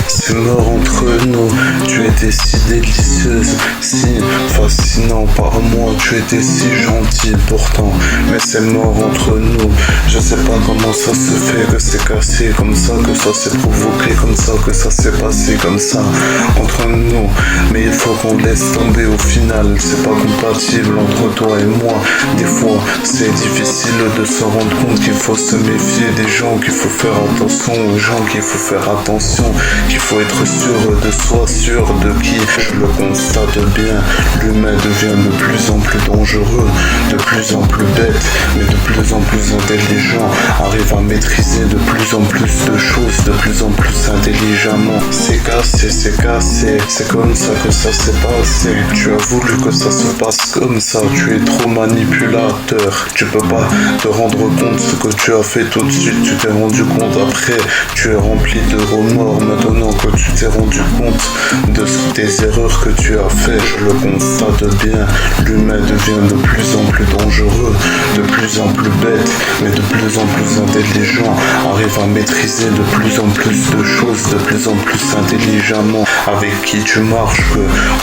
C'est mort entre nous, tu étais si délicieuse, si fascinant par moi, tu étais si gentil pourtant, mais c'est mort entre nous. Je sais pas comment ça se fait que c'est cassé comme ça, que ça s'est provoqué comme ça, que ça s'est passé comme ça entre nous. Mais il faut qu'on laisse tomber au final, c'est pas compatible entre toi et moi. Des fois c'est difficile de se rendre compte qu'il faut se méfier des gens, qu'il faut faire attention aux gens, qu'il faut faire attention, qu'il faut être sûr de soi, sûr de qui. Je le constate bien, l'humain devient de plus en plus dangereux, de plus en plus bête, mais de plus en plus intelligent, arrive à maîtriser de plus en plus de choses, de plus en plus intelligemment. C'est cassé, c'est comme ça que ça s'est passé. Tu as voulu que ça se passe comme ça, tu es trop manipulateur. Tu peux pas te rendre compte ce que tu as fait tout de suite, tu t'es rendu compte après, tu es rempli de remords maintenant que tu t'es rendu compte de tes erreurs que tu as fait. Je le constate bien, l'humain devient de plus en plus dangereux, de plus en plus bête, mais de plus en plus intelligent, arrive à maîtriser de plus en plus de choses, de plus en plus intelligemment. Avec qui tu marches,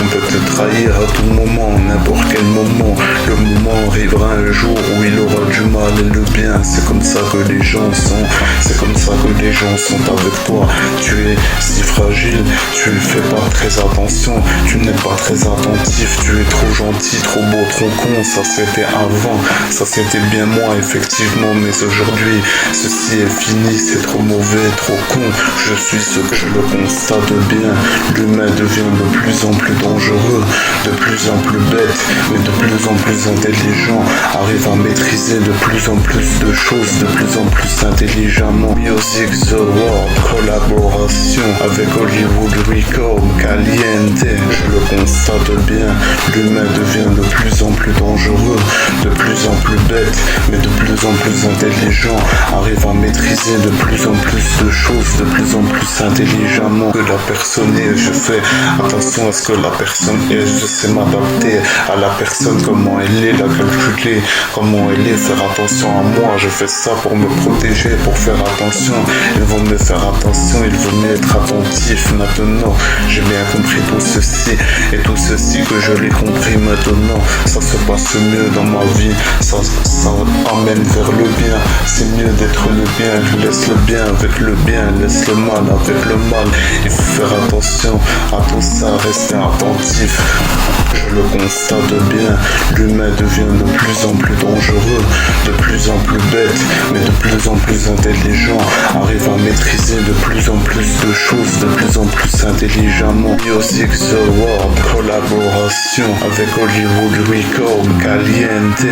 on peut te trahir à tout moment, n'importe quel moment. Le moment arrivera un jour où il aura du mal et le bien. C'est comme ça que les gens sont, c'est comme ça que les gens sont avec toi. Tu es si fragile, tu ne fais pas très attention, tu n'es pas très attentif, tu es trop gentil, trop beau, trop con. Ça c'était avant, ça c'était bien moi effectivement, mais aujourd'hui ceci est fini, c'est trop mauvais, trop con. Je suis ce que je le constate bien, l'humain devient de plus en plus dangereux, de plus en plus bête, mais de plus en plus intelligent, arrive à maîtriser de plus en plus de choses, de plus en plus intelligemment. Music the World, collaboration avec Hollywood Record, Caliente. Je le constate bien, l'humain devient de plus en plus dangereux, de plus en plus bête, mais de plus en plus intelligent, arrive à maîtriser de plus en plus de choses, de plus en plus intelligemment. Que la personne est, je fais attention à ce que la personne est, je sais m'adapter à la personne, comment elle est, la calculer, comment elle est, faire attention à moi. Je fais ça pour me protéger, pour faire attention. Il vaut mieux faire attention, il vaut mieux être attentif. Maintenant, j'ai bien compris tout ceci, et tout ceci que je l'ai compris maintenant, ça se passe mieux dans ma vie, ça amène vers le bien. C'est mieux d'être le bien, je laisse le bien avec le bien, laisse le mal avec le mal. Il faut faire attention à tout ça, rester attentif. Je le constate bien, l'humain devient de plus en plus dangereux, de plus en plus bête, mais de plus en plus intelligent, arrive à maîtriser de plus en plus de choses, de plus en plus intelligemment. Music the World, collaboration avec Hollywood Record, Caliente.